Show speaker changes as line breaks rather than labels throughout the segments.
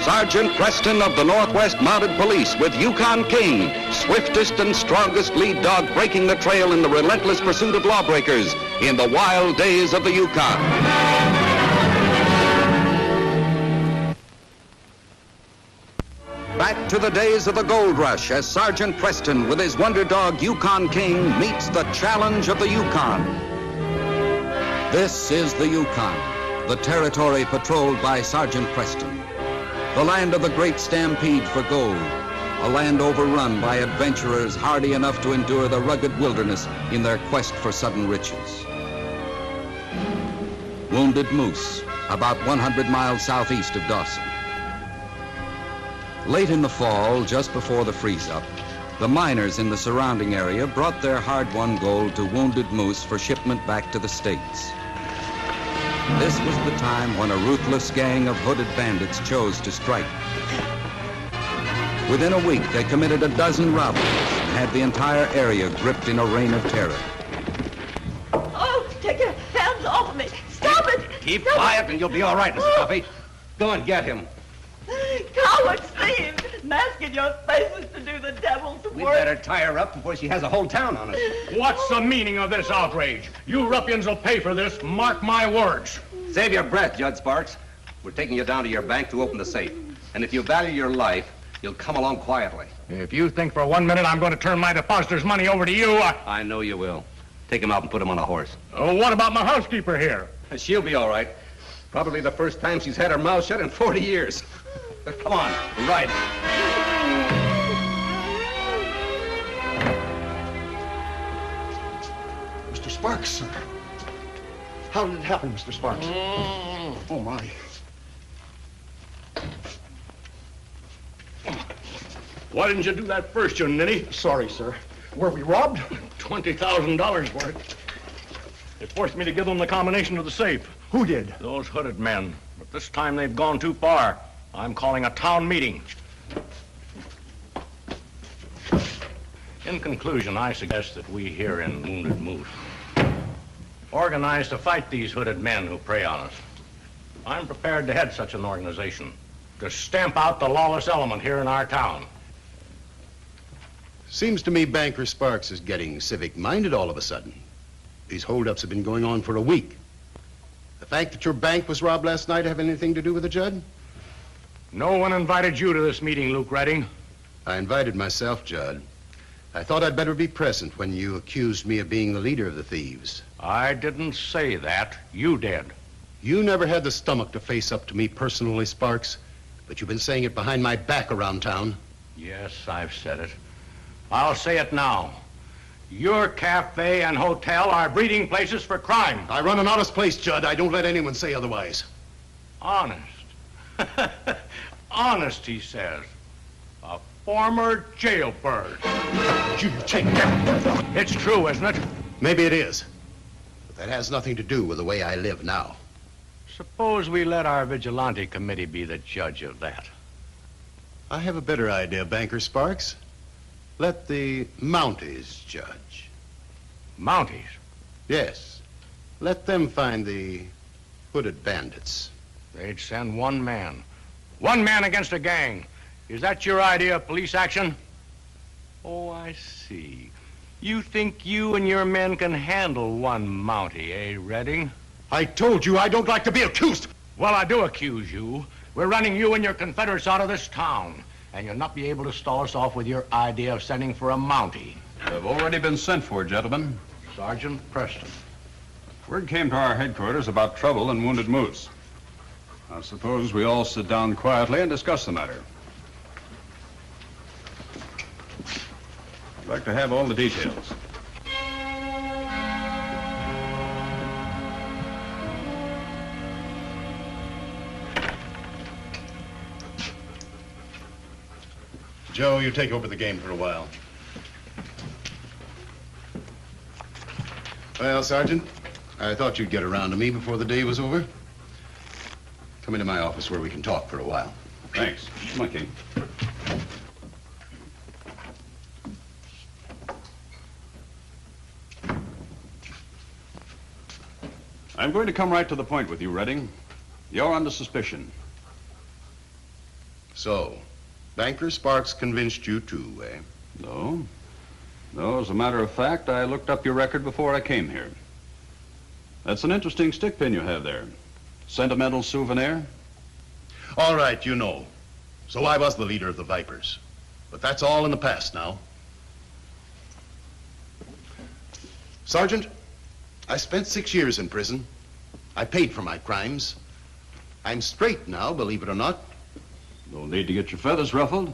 Sergeant Preston of the Northwest Mounted Police with Yukon King, swiftest and strongest lead dog breaking the trail in the relentless pursuit of lawbreakers in the wild days of the Yukon. Back to the days of the gold rush as Sergeant Preston with his wonder dog Yukon King meets the challenge of the Yukon. This is the Yukon, the territory patrolled by Sergeant Preston. The land of the great stampede for gold, a land overrun by adventurers hardy enough to endure the rugged wilderness in their quest for sudden riches. Wounded Moose, about 100 miles southeast of Dawson. Late in the fall, just before the freeze-up, the miners in the surrounding area brought their hard-won gold to Wounded Moose for shipment back to the States. This was the time when a ruthless gang of hooded bandits chose to strike. Within a week, they committed a dozen robberies and had the entire area gripped in a reign of terror.
Oh, take your hands off of me. Stop it.
Keep quiet and you'll be all right, Mrs. Duffy. Go and get him.
Cowards, thieves, masking your faces to do the devil's work.
We'd better tie her up before she has a whole town on us.
What's the meaning of this outrage? You ruffians will pay for this, mark my words.
Save your breath, Judge Sparks. We're taking you down to your bank to open the safe. And if you value your life, you'll come along quietly.
If you think for 1 minute I'm going to turn my depositor's money over to you,
I know you will. Take him out and put him on a horse.
What about my housekeeper here?
She'll be all right. Probably the first time she's had her mouth shut in 40 years. Come on, ride.
Mr. Sparks. How did it happen, Mr. Sparks? Oh, my.
Why didn't you do that first, you ninny?
Sorry, sir. Were we robbed?
$20,000 worth. They forced me to give them the combination to the safe.
Who did?
Those hooded men. But this time they've gone too far. I'm calling a town meeting. In conclusion, I suggest that we here in Wounded Moose organize to fight these hooded men who prey on us. I'm prepared to head such an organization, to stamp out the lawless element here in our town.
Seems to me Banker Sparks is getting civic-minded all of a sudden. These holdups have been going on for a week. The fact that your bank was robbed last night have anything to do with it, Judd?
No one invited you to this meeting, Luke Redding.
I invited myself, Judd. I thought I'd better be present when you accused me of being the leader of the thieves.
I didn't say that. You did.
You never had the stomach to face up to me personally, Sparks, but you've been saying it behind my back around town.
Yes, I've said it. I'll say it now. Your cafe and hotel are breeding places for crime.
I run an honest place, Judd. I don't let anyone say otherwise.
Honest. Honest, he says. A former jailbird.
You take that.
It's true, isn't it?
Maybe it is. But that has nothing to do with the way I live now.
Suppose we let our vigilante committee be the judge of that.
I have a better idea, Banker Sparks. Let the Mounties judge.
Mounties?
Yes. Let them find the hooded bandits.
They'd send one man. One man against a gang. Is that your idea of police action? Oh, I see. You think you and your men can handle one Mountie, eh, Redding?
I told you I don't like to be accused.
Well, I do accuse you. We're running you and your Confederates out of this town. And you'll not be able to stall us off with your idea of sending for a Mountie.
They've already been sent for, gentlemen.
Sergeant Preston.
Word came to our headquarters about trouble in Wounded Moose. I suppose we all sit down quietly and discuss the matter. I'd like to have all the details.
Joe, you take over the game for a while. Well, Sergeant, I thought you'd get around to me before the day was over. Come into my office where we can talk for a while.
Thanks. Come on, King. I'm going to come right to the point with you, Redding. You're under suspicion.
So, Banker Sparks convinced you too, eh?
No. No, as a matter of fact, I looked up your record before I came here. That's an interesting stick pin you have there. Sentimental souvenir?
All right, you know. So I was the leader of the Vipers. But that's all in the past now. Sergeant, I spent 6 years in prison. I paid for my crimes. I'm straight now, believe it or not.
No need to get your feathers ruffled.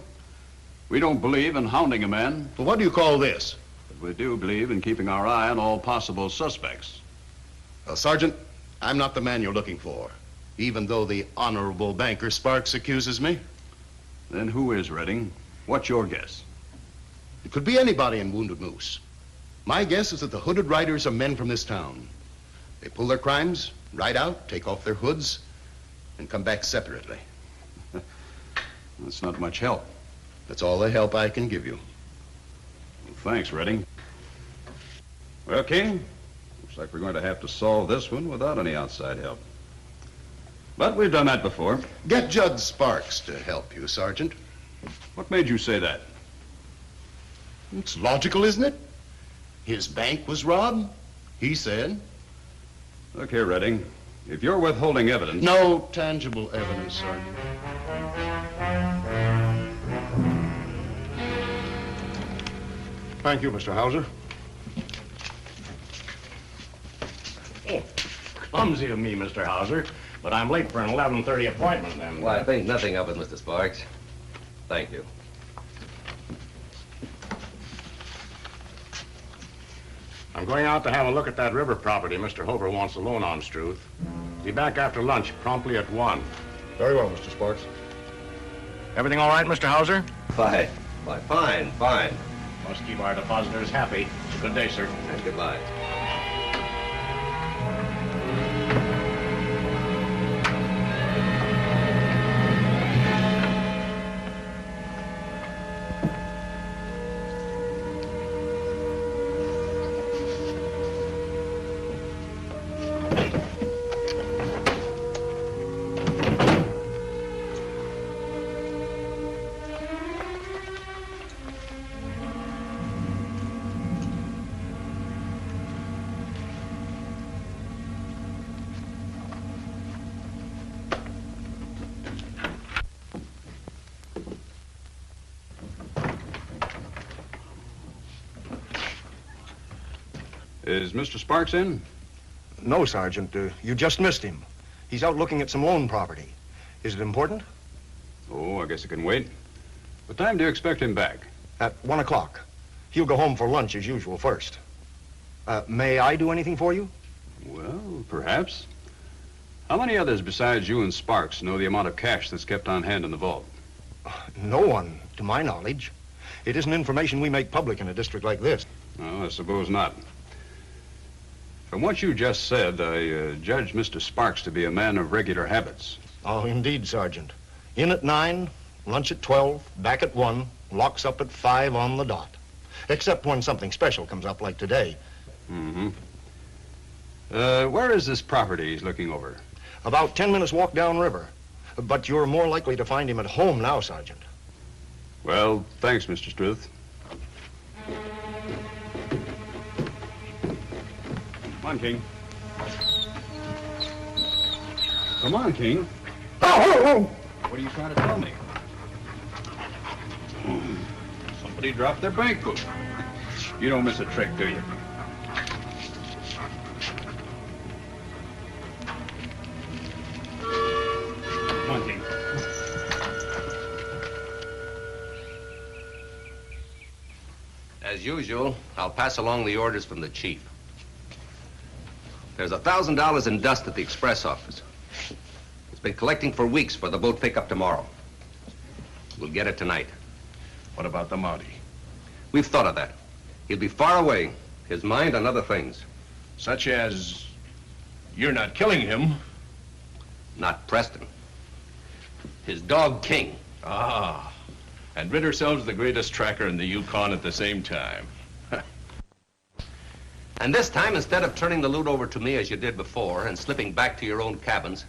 We don't believe in hounding a man,
Well, what do you call this?
but we do believe in keeping our eye on all possible suspects.
Well, Sergeant, I'm not the man you're looking for, even though the Honorable Banker Sparks accuses me.
Then who is, Redding? What's your guess?
It could be anybody in Wounded Moose. My guess is that the hooded riders are men from this town. They pull their crimes, ride out, take off their hoods, and come back separately.
That's not much help.
That's all the help I can give you.
Well, thanks, Redding. Well, King, looks like we're going to have to solve this one without any outside help. But we've done that before.
Get Judge Sparks to help you, Sergeant.
What made you say that?
It's logical, isn't it? His bank was robbed, he said.
Look here, Redding. If you're withholding evidence...
No tangible evidence, Sergeant.
Thank you, Mr. Hauser.
Oh, clumsy of me, Mr. Hauser, but I'm late for an 11:30 appointment then.
Well, I think nothing of it, Mr. Sparks. Thank you.
I'm going out to have a look at that river property Mr. Hover wants a loan on, Struth. Be back after lunch, promptly at 1.
Very well, Mr. Sparks.
Everything all right, Mr. Hauser?
Fine. Why, fine, fine.
Must keep our depositors happy. Good day, sir.
And goodbye.
Is Mr. Sparks in?
No, Sergeant. You just missed him. He's out looking at some loan property. Is it important?
Oh, I guess it can wait. What time do you expect him back?
At 1 o'clock. He'll go home for lunch as usual first. May I do anything for you?
Well, perhaps. How many others besides you and Sparks know the amount of cash that's kept on hand in the vault?
No one, to my knowledge. It isn't information we make public in a district like this.
No, I suppose not. From what you just said, I judge Mr. Sparks to be a man of regular habits.
Oh, indeed, Sergeant. In at 9, lunch at 12, back at 1, locks up at 5 on the dot. Except when something special comes up like today.
Mm-hmm. Where is this property he's looking over?
About 10 minutes walk downriver. But you're more likely to find him at home now, Sergeant.
Well, thanks, Mr. Struth. Come on, King. Come on, King. What are you trying to tell me? Somebody dropped their bank book. You don't miss a trick, do you? Come on, King.
As usual, I'll pass along the orders from the chief. There's $1,000 in dust at the express office. It's been collecting for weeks for the boat pickup tomorrow. We'll get it tonight.
What about the Mountie?
We've thought of that. He'll be far away, his mind on other things.
Such as you're not killing him.
Not Preston. His dog, King.
Ah, and rid ourselves of the greatest tracker in the Yukon at the same time.
And this time, instead of turning the loot over to me as you did before and slipping back to your own cabins,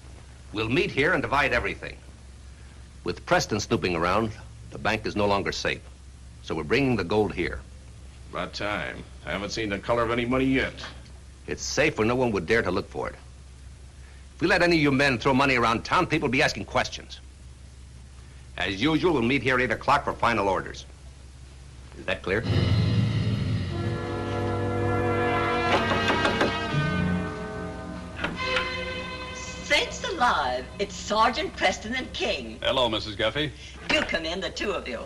we'll meet here and divide everything. With Preston snooping around, the bank is no longer safe. So we're bringing the gold here.
About time. I haven't seen the color of any money yet.
It's safe where no one would dare to look for it. If we let any of you men throw money around town, people will be asking questions. As usual, we'll meet here at 8 o'clock for final orders. Is that clear?
Sakes alive, it's Sergeant Preston and King.
Hello, Mrs. Guffey.
Do come in, the two of you.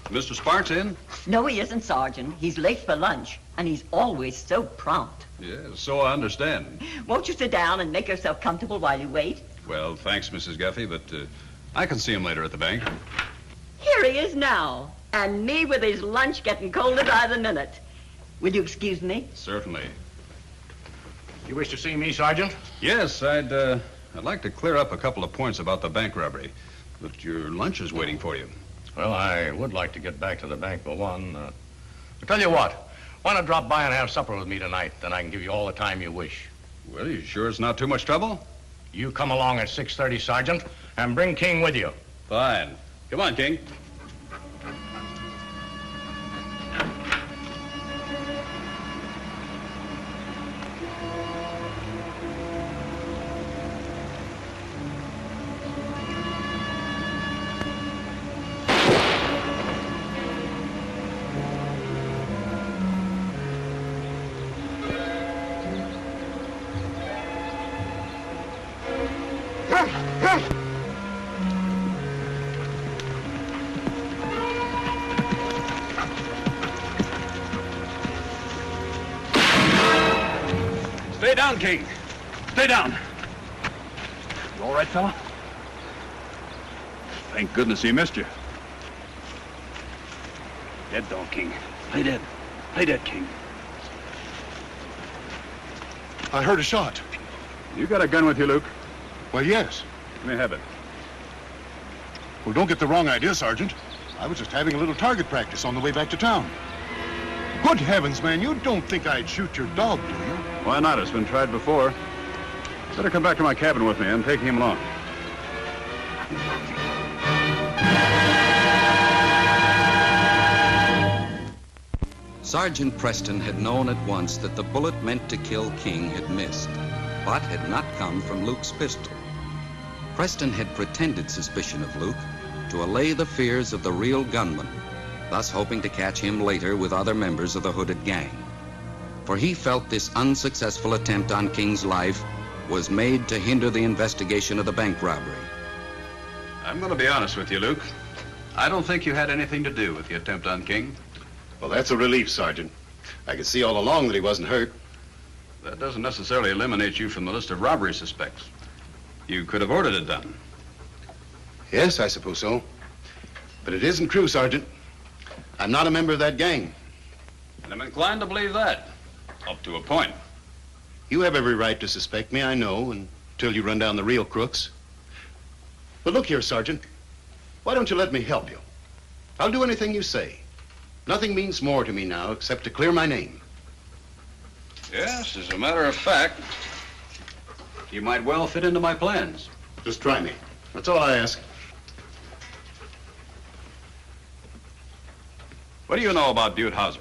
Mr. Sparks in?
No, he isn't, Sergeant. He's late for lunch, and he's always so prompt.
Yes, so I understand.
Won't you sit down and make yourself comfortable while you wait?
Well, thanks, Mrs. Guffey, but I can see him later at the bank.
Here he is now, and me with his lunch getting colder by the minute. Will you excuse me?
Certainly.
You wish to see me, Sergeant?
Yes, I'd like to clear up a couple of points about the bank robbery. But your lunch is waiting for you.
Well, I would like to get back to the bank, but one. I'll tell you what. Why not drop by and have supper with me tonight? Then I can give you all the time you wish.
Well, you sure it's not too much trouble?
You come along at 6:30, Sergeant, and bring King with you.
Fine. Come on, King.
Stay down, King. Stay down. You all right, fella? Thank goodness he missed you. Dead, though, King. Play dead. Play dead, King.
I heard a shot.
You got a gun with you, Luke?
Well, yes.
Let me have it.
Well, don't get the wrong idea, Sergeant. I was just having a little target practice on the way back to town. Good heavens, man, you don't think I'd shoot your dog, do you?
Why not? It's been tried before. Better come back to my cabin with me. I'm taking him along.
Sergeant Preston had known at once that the bullet meant to kill King had missed, but had not come from Luke's pistol. Preston had pretended suspicion of Luke to allay the fears of the real gunman, thus hoping to catch him later with other members of the hooded gang. For he felt this unsuccessful attempt on King's life was made to hinder the investigation of the bank robbery.
I'm going to be honest with you, Luke. I don't think you had anything to do with the attempt on King.
Well, that's a relief, Sergeant. I could see all along that he wasn't hurt.
That doesn't necessarily eliminate you from the list of robbery suspects. You could have ordered it done.
Yes, I suppose so. But it isn't true, Sergeant. I'm not a member of that gang.
And I'm inclined to believe that. Up to a point.
You have every right to suspect me, I know, until you run down the real crooks. But look here, Sergeant. Why don't you let me help you? I'll do anything you say. Nothing means more to me now except to clear my name.
Yes, as a matter of fact, you might well fit into my plans.
Just try me. That's all I ask.
What do you know about Butte Hauser?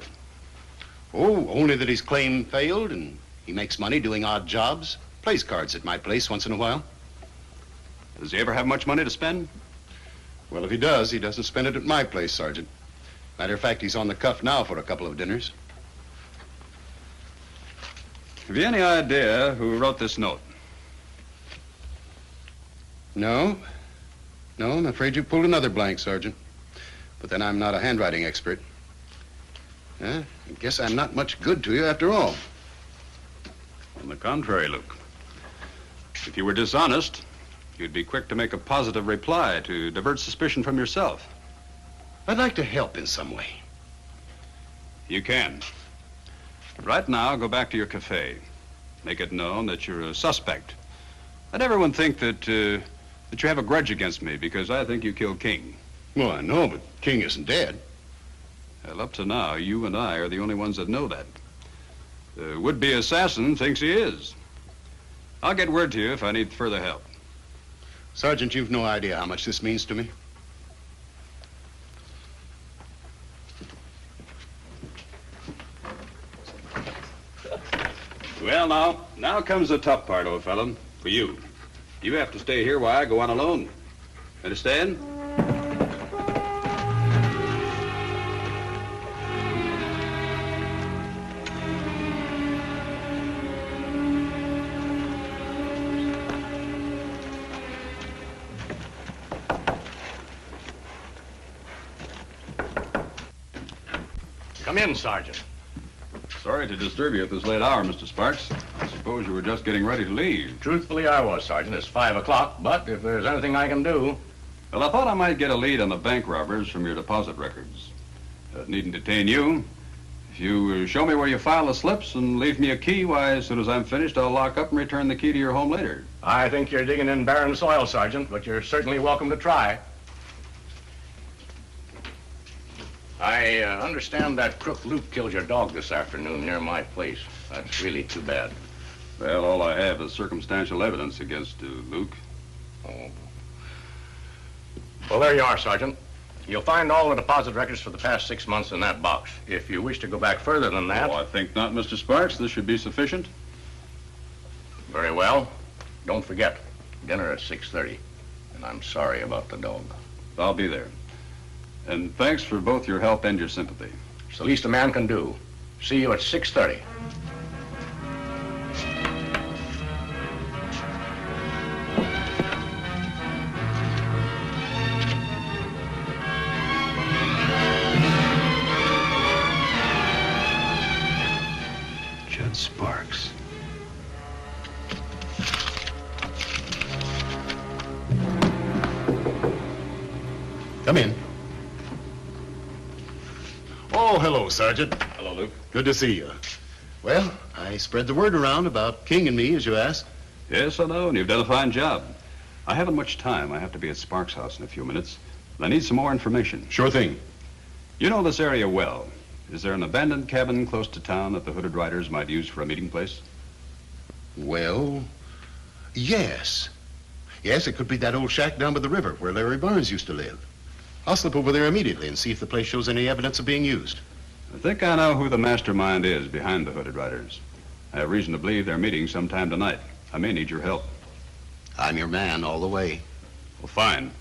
Oh, only that his claim failed and he makes money doing odd jobs. Plays cards at my place once in a while.
Does he ever have much money to spend?
Well, if he does, he doesn't spend it at my place, Sergeant. Matter of fact, he's on the cuff now for a couple of dinners.
Have you any idea who wrote this note?
No. No, I'm afraid you pulled another blank, Sergeant. But then I'm not a handwriting expert. I guess I'm not much good to you after all.
On the contrary, Luke. If you were dishonest, you'd be quick to make a positive reply to divert suspicion from yourself.
I'd like to help in some way.
You can. Right now, go back to your cafe. Make it known that you're a suspect. Let everyone think that you have a grudge against me because I think you killed King.
Well, I know, but King isn't dead.
Well, up to now, you and I are the only ones that know that. The would-be assassin thinks he is. I'll get word to you if I need further help.
Sergeant, you've no idea how much this means to me.
Well, now comes the tough part, old fellow, for you. You have to stay here while I go on alone. Understand?
Come in, Sergeant.
Sorry to disturb you at this late hour, Mr. Sparks. I suppose you were just getting ready to leave.
Truthfully, I was, Sergeant. It's 5 o'clock, but if there's anything I can do...
Well, I thought I might get a lead on the bank robbers from your deposit records. Needn't detain you. If you show me where you file the slips and leave me a key, why, as soon as I'm finished, I'll lock up and return the key to your home later.
I think you're digging in barren soil, Sergeant, but you're certainly welcome to try. I understand that crook Luke killed your dog this afternoon near my place. That's really too bad.
Well, all I have is circumstantial evidence against Luke.
Oh. Well, there you are, Sergeant. You'll find all the deposit records for the past 6 months in that box. If you wish to go back further than that...
Oh, I think not, Mr. Sparks. This should be sufficient.
Very well. Don't forget, dinner at 6:30. And I'm sorry about the dog.
I'll be there. And thanks for both your help and your sympathy.
It's the least a man can do. See you at 6:30.
Judd Sparks.
Come in. Oh, hello, Sergeant.
Hello, Luke.
Good to see you. Well, I spread the word around about King and me, as you asked.
Yes, I know, and you've done a fine job. I haven't much time. I have to be at Sparks' house in a few minutes. And I need some more information.
Sure thing.
You know this area well. Is there an abandoned cabin close to town that the Hooded Riders might use for a meeting place?
Well, yes. Yes, it could be that old shack down by the river where Larry Barnes used to live. I'll slip over there immediately and see if the place shows any evidence of being used.
I think I know who the mastermind is behind the Hooded Riders. I have reason to believe they're meeting sometime tonight. I may need your help.
I'm your man all the way.
Well, fine.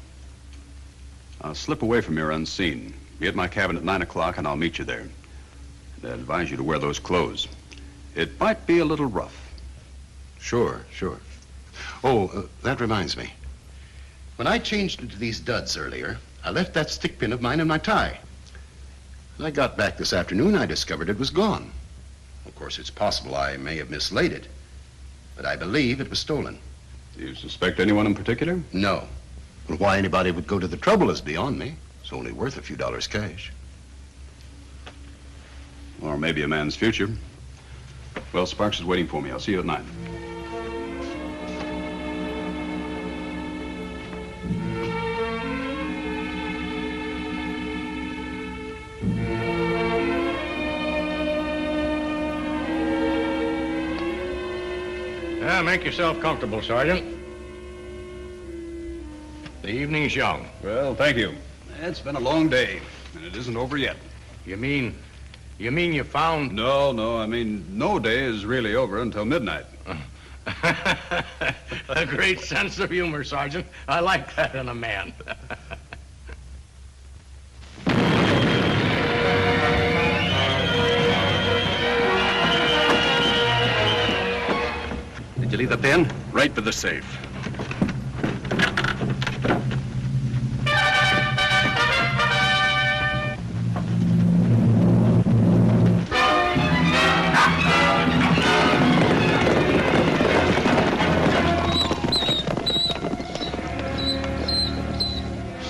I'll slip away from here unseen. Be at my cabin at 9 o'clock, and I'll meet you there. And I advise you to wear those clothes. It might be a little rough.
Sure. Oh, that reminds me. When I changed into these duds earlier, I left that stick pin of mine in my tie. When I got back this afternoon, I discovered it was gone. Of course, it's possible I may have mislaid it, but I believe it was stolen.
Do you suspect anyone in particular?
No. And why anybody would go to the trouble is beyond me. It's only worth a few dollars cash.
Or maybe a man's future. Well, Sparks is waiting for me. I'll see you at 9.
Make yourself comfortable, Sergeant. The evening's young.
Well, thank you. It's been a long day, and it isn't over yet.
You mean you found...
No, I mean, no day is really over until midnight.
A great sense of humor, Sergeant. I like that in a man.
Did you leave the pin? Right by the safe.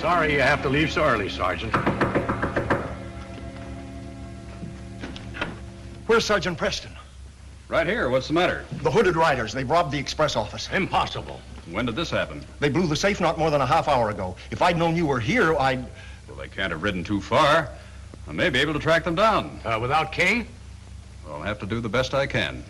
Sorry you have to leave so early, Sergeant.
Where's Sergeant Preston?
Right here. What's the matter?
The Hooded Riders. They've robbed the express office.
Impossible.
When did this happen?
They blew the safe not more than a half hour ago. If I'd known you were here, I'd...
Well, they can't have ridden too far. I may be able to track them down.
Without King?
I'll have to do the best I can.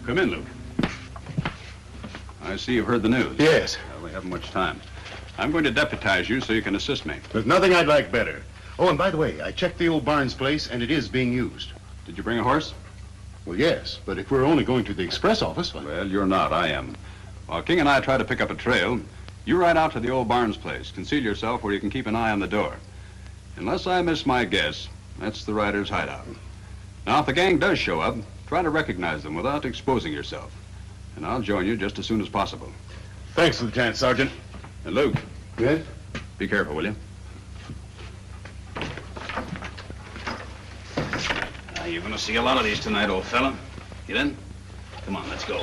Come in, Luke. I see you've heard the news.
Yes.
Well, we haven't much time. I'm going to deputize you so you can assist me.
There's nothing I'd like better. Oh, and by the way, I checked the old Barnes place, and it is being used.
Did you bring a horse?
Well, yes, but if we're only going to the express office...
Well, you're not. I am. While King and I try to pick up a trail, you ride out to the old Barnes place. Conceal yourself where you can keep an eye on the door. Unless I miss my guess, that's the rider's hideout. Now, if the gang does show up, try to recognize them without exposing yourself. And I'll join you just as soon as possible.
Thanks for the chance, Sergeant.
And Luke,
Yes?
be careful, will you? You're going to see a lot of these tonight, old fella. Get in? Come on, let's go.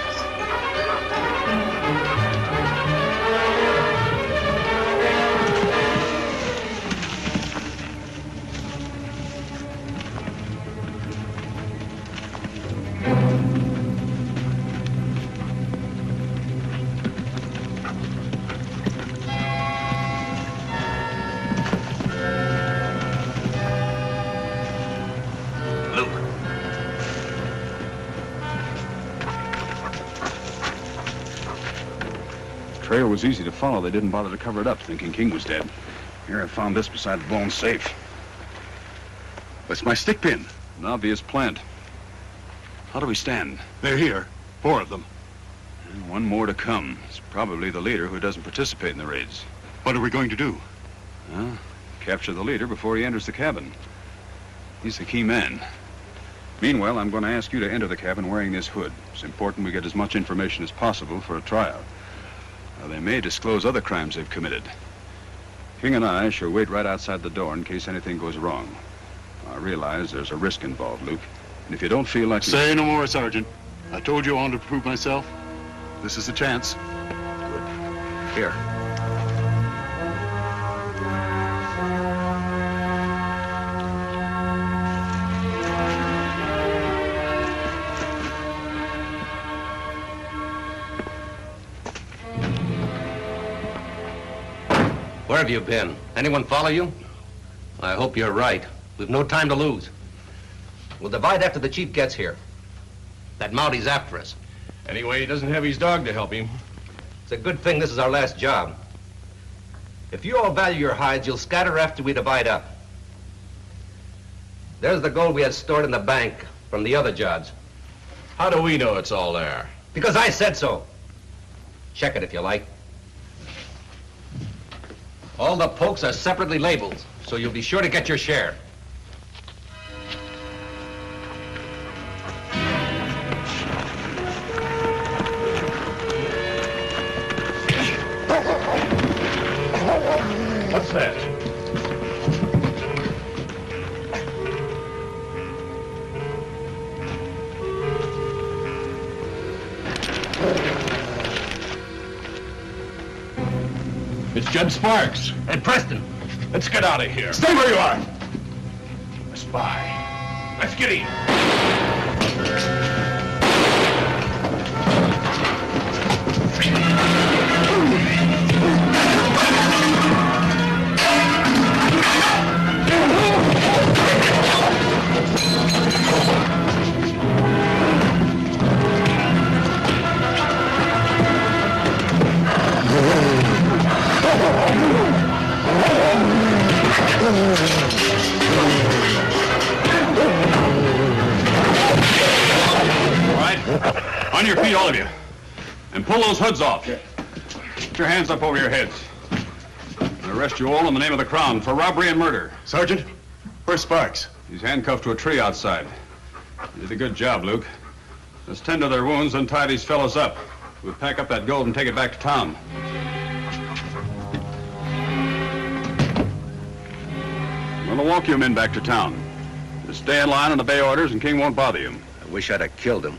The trail was easy to follow. They didn't bother to cover it up, thinking King was dead. Here I found this beside the blown safe.
That's my stick pin.
An obvious plant. How do we stand?
They're here. 4 of them.
And one more to come. It's probably the leader who doesn't participate in the raids.
What are we going to do?
Capture the leader before he enters the cabin. He's the key man. Meanwhile, I'm going to ask you to enter the cabin wearing this hood. It's important we get as much information as possible for a trial. They may disclose other crimes they've committed. King and I shall wait right outside the door in case anything goes wrong. I realize there's a risk involved, Luke. And if you don't feel like...
Say no more, Sergeant. I told you I wanted to prove myself. This is the chance.
Good. Here.
Where have you been? Anyone follow you? I hope you're right. We've no time to lose. We'll divide after the chief gets here. That Mounty's after us.
Anyway, he doesn't have his dog to help him.
It's a good thing this is our last job. If you all value your hides, you'll scatter after we divide up. There's the gold we had stored in the bank from the other jobs.
How do we know it's all there?
Because I said so. Check it if you like. All the pokes are separately labeled, so you'll be sure to get your share.
What's that? It's Judge Sparks.
And Preston.
Let's get out of here.
Stay where you are!
A spy. Let's get in.
On your feet, all of you. And pull those hoods off. Put your hands up over your heads. I arrest you all in the name of the Crown for robbery and murder.
Sergeant, where's Sparks?
He's handcuffed to a tree outside. You did a good job, Luke. Let's tend to their wounds and tie these fellows up. We'll pack up that gold and take it back to town. I'm going to walk you men back to town. Just stay in line and obey orders, and King won't bother you.
I wish I'd have killed him.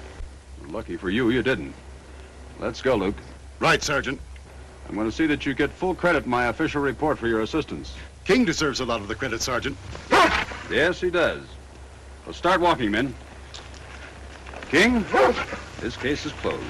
Lucky for you, you didn't. Let's go, Luke.
Right, Sergeant.
I'm going to see that you get full credit in my official report for your assistance.
King deserves a lot of the credit, Sergeant.
Yes, he does. Well, start walking, men. King, this case is closed.